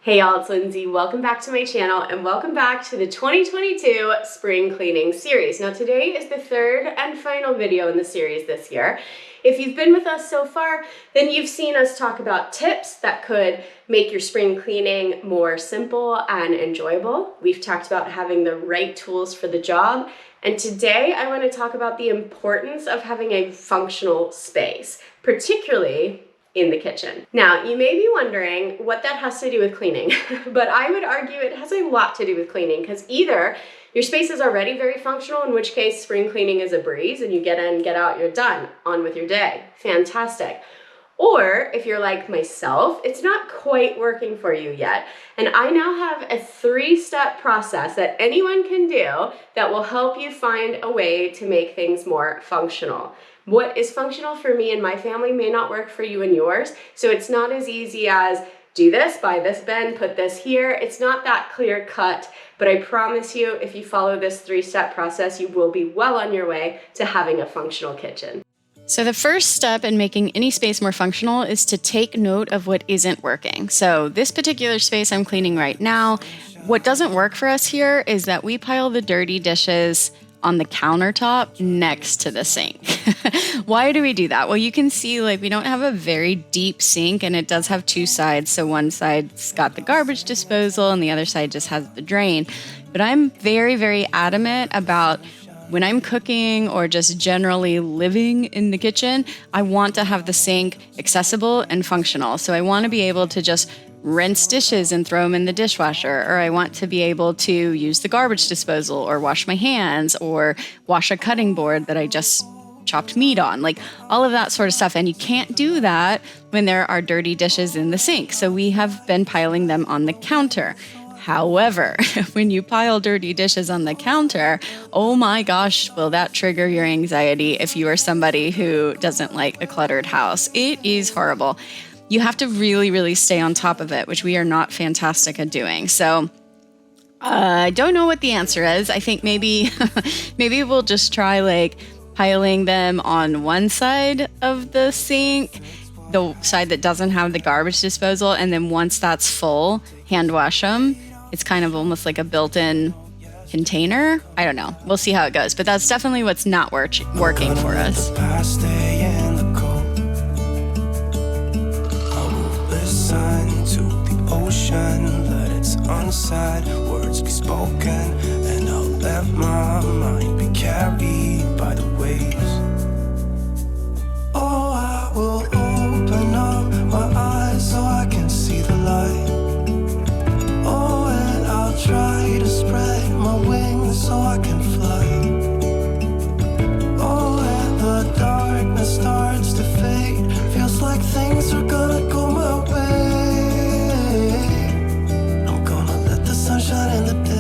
Hey y'all, it's Lindsay. Welcome back to my channel and welcome back to the 2022 spring cleaning series. Now today is the third and final video in the series this year. If you've been with us so far, then you've seen us talk about tips that could make your spring cleaning more simple and enjoyable. We've talked about having the right tools for the job. And today I want to talk about the importance of having a functional space, particularly in the kitchen. Now, you may be wondering what that has to do with cleaning, but I would argue it has a lot to do with cleaning because either your space is already very functional, in which case spring cleaning is a breeze and you get in, get out, you're done, on with your day. Fantastic. Or if you're like myself, it's not quite working for you yet. And I now have a 3-step process that anyone can do that will help you find a way to make things more functional. What is functional for me and my family may not work for you and yours. So it's not as easy as do this, buy this bin, put this here. It's not that clear cut, but I promise you, if you follow this 3-step process, you will be well on your way to having a functional kitchen. So the first step in making any space more functional is to take note of what isn't working. So this particular space I'm cleaning right now, what doesn't work for us here is that we pile the dirty dishes on the countertop next to the sink. Why do we do that? Well, you can see we don't have a very deep sink and it does have 2 sides. So one side's got the garbage disposal and the other side just has the drain. But I'm very, very adamant about when I'm cooking or just generally living in the kitchen, I want to have the sink accessible and functional. So I want to be able to just rinse dishes and throw them in the dishwasher, or I want to be able to use the garbage disposal or wash my hands or wash a cutting board that I just chopped meat on, all of that sort of stuff. And you can't do that when there are dirty dishes in the sink. So we have been piling them on the counter. However, when you pile dirty dishes on the counter, oh my gosh, will that trigger your anxiety if you are somebody who doesn't like a cluttered house. It is horrible. You have to really, really stay on top of it, which we are not fantastic at doing. So I don't know what the answer is. I think maybe we'll just try piling them on one side of the sink, the side that doesn't have the garbage disposal, and then once that's full, hand wash them. It's kind of almost like a built-in container. I don't know. We'll see how it goes. But that's definitely what's not working for us. To the ocean, let its unsaid words be spoken, and I'll let my mind be carried by the waves. Oh, I will open up my eyes so I can see the light. Oh, and I'll try to spread my wings so I can fly. Oh, and the darkness starts to fade, feels like things are gonna go my way. Sunshine in the day.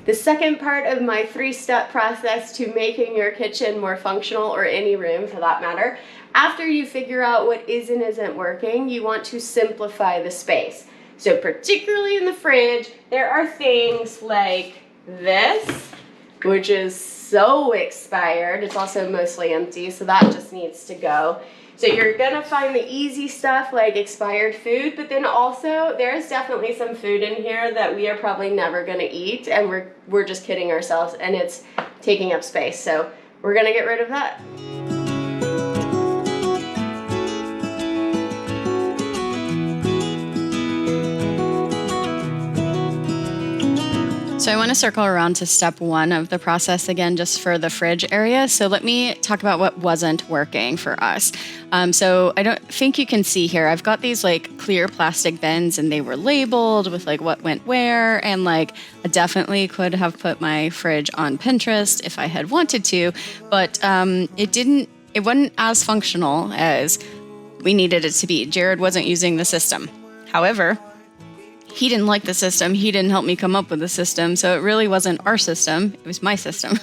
The second part of my 3-step process to making your kitchen more functional, or any room for that matter, after you figure out what is and isn't working, you want to simplify the space. So particularly in the fridge, there are things like this, which is so expired. It's also mostly empty, so that just needs to go. So you're gonna find the easy stuff like expired food, but then also there's definitely some food in here that we are probably never gonna eat, and we're just kidding ourselves, and it's taking up space. So we're gonna get rid of that. So I want to circle around to step 1 of the process again, just for the fridge area. So let me talk about what wasn't working for us. So I don't think you can see here, I've got these like clear plastic bins and they were labeled with like what went where. And like I definitely could have put my fridge on Pinterest if I had wanted to, but it wasn't as functional as we needed it to be. Jared wasn't using the system. However, he didn't like the system. He didn't help me come up with the system. So it really wasn't our system. It was my system.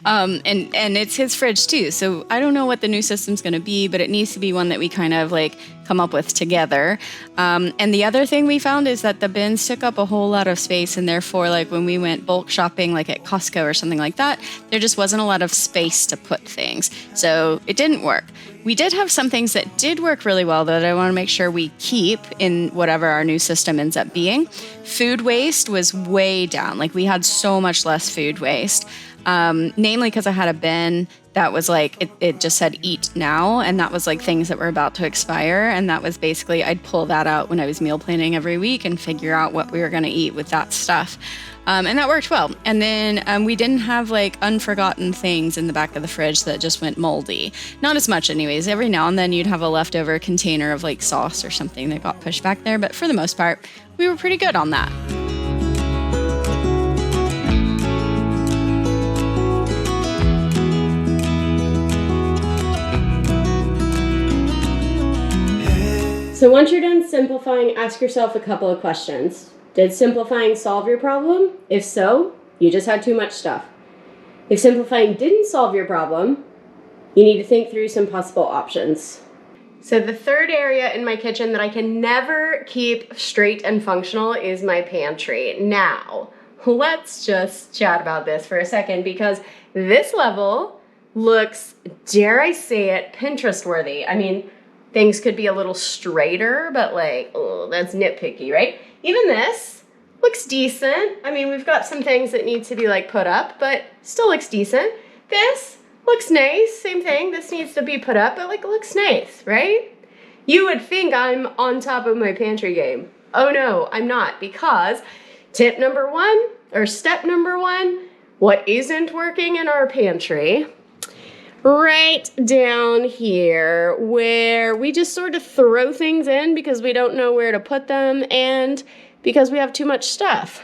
And it's his fridge too. So I don't know what the new system's going to be, but it needs to be one that we kind of like come up with together. And the other thing we found is that the bins took up a whole lot of space. And therefore, like when we went bulk shopping, like at Costco or something like that, there just wasn't a lot of space to put things. So it didn't work. We did have some things that did work really well, though, that I want to make sure we keep in whatever our new system ends up being. Food waste was way down. Like we had so much less food waste, namely because I had a bin that was like, it just said eat now. And that was like things that were about to expire. And that was basically, I'd pull that out when I was meal planning every week and figure out what we were going to eat with that stuff. And that worked well. And then we didn't have like unforgotten things in the back of the fridge that just went moldy. Not as much anyways. Every now and then you'd have a leftover container of like sauce or something that got pushed back there. But for the most part, we were pretty good on that. So once you're done simplifying, ask yourself a couple of questions. Did simplifying solve your problem? If so, you just had too much stuff. If simplifying didn't solve your problem, you need to think through some possible options. So the third area in my kitchen that I can never keep straight and functional is my pantry. Now, let's just chat about this for a second because this level looks, dare I say it, Pinterest worthy. I mean, things could be a little straighter, but like, oh, that's nitpicky, right? Even this looks decent. I mean, we've got some things that need to be like put up, but still looks decent. This looks nice, same thing. This needs to be put up, but like it looks nice, right? You would think I'm on top of my pantry game. Oh no, I'm not, because step number 1, what isn't working in our pantry, right down here where we just sort of throw things in because we don't know where to put them and because we have too much stuff.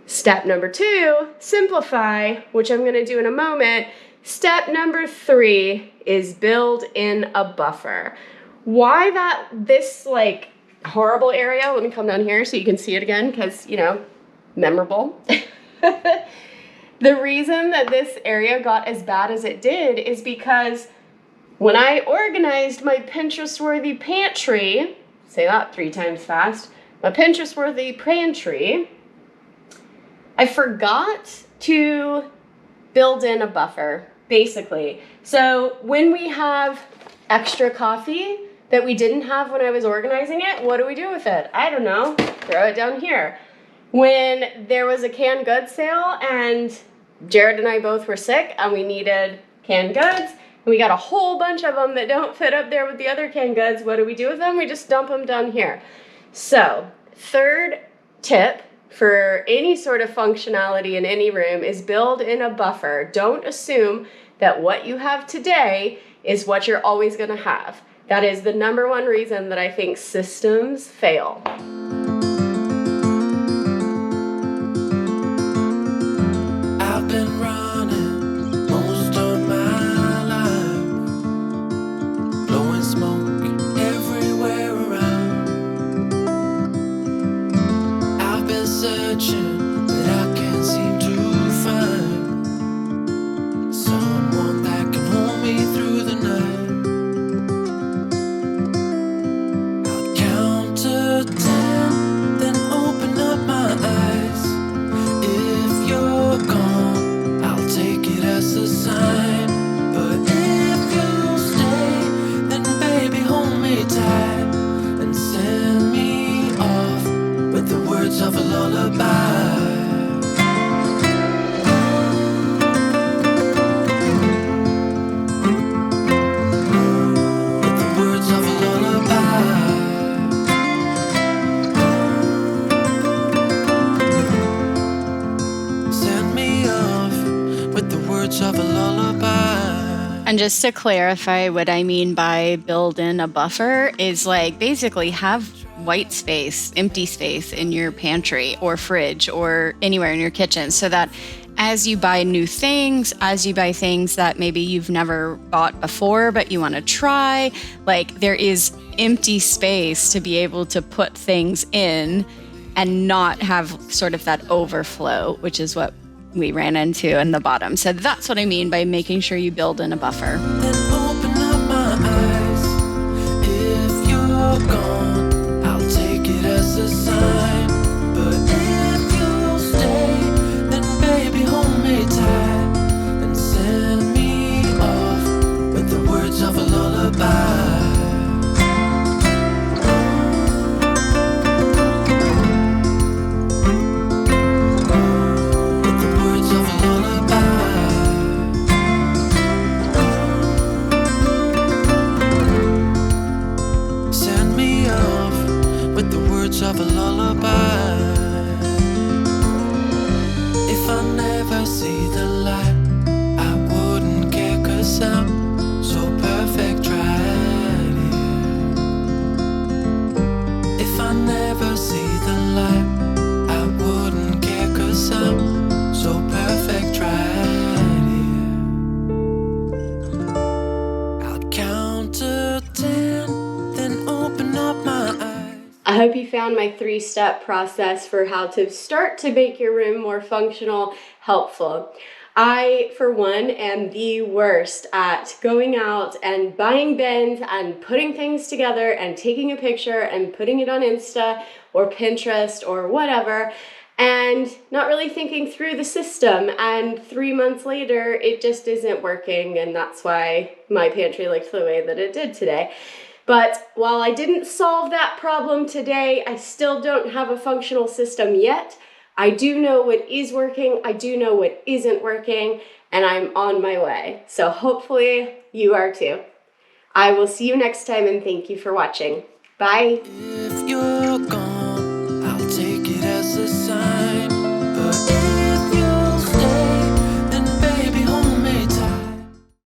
Step number 2, simplify, which I'm going to do in a moment. Step number 3 is build in a buffer. Why this like horrible area? Let me come down here so you can see it again because, you know, memorable. The reason that this area got as bad as it did is because when I organized my Pinterest-worthy pantry, say that 3 times fast, my Pinterest-worthy pantry, I forgot to build in a buffer, basically. So when we have extra coffee that we didn't have when I was organizing it, what do we do with it? I don't know, throw it down here. When there was a canned goods sale and Jared and I both were sick and we needed canned goods, and we got a whole bunch of them that don't fit up there with the other canned goods, what do we do with them? We just dump them down here. So, third tip for any sort of functionality in any room is build in a buffer. Don't assume that what you have today is what you're always going to have. That is the number 1 reason that I think systems fail. I've been running most of my life, blowing smoke everywhere around. I've been searching, but I can't seem to find someone that can hold me through the night. I'll count to 10, then open up my eyes. If you're gone, I'll take it as a sign. But if you stay, then baby hold me tight and send me off with the words of a lullaby. With the words of a lullaby. lullaby. And just to clarify, what I mean by build in a buffer is like basically have white space, empty space in your pantry or fridge or anywhere in your kitchen, so that as you buy new things, as you buy things that maybe you've never bought before but you want to try, like there is empty space to be able to put things in and not have sort of that overflow, which is what we ran into in the bottom. So that's what I mean by making sure you build in a buffer. Then open up my eyes. If you're gone, I'll take it as a sign. But if you stay, then baby hold me tight and send me off with the words of a lullaby. Of a lullaby. If I never see the light, I wouldn't care, 'cause I'm so perfect right here. If I never see the light, I wouldn't care, 'cause I'm so perfect right here. I'll count to 10, then open up my eyes. I hope you found my 3-step process for how to start to make your room more functional helpful. I, for one, am the worst at going out and buying bins and putting things together and taking a picture and putting it on Insta or Pinterest or whatever, and not really thinking through the system. And 3 months later, it just isn't working, and that's why my pantry looked the way that it did today. But while I didn't solve that problem today, I still don't have a functional system yet. I do know what is working, I do know what isn't working, and I'm on my way. So hopefully you are too. I will see you next time, and thank you for watching. Bye.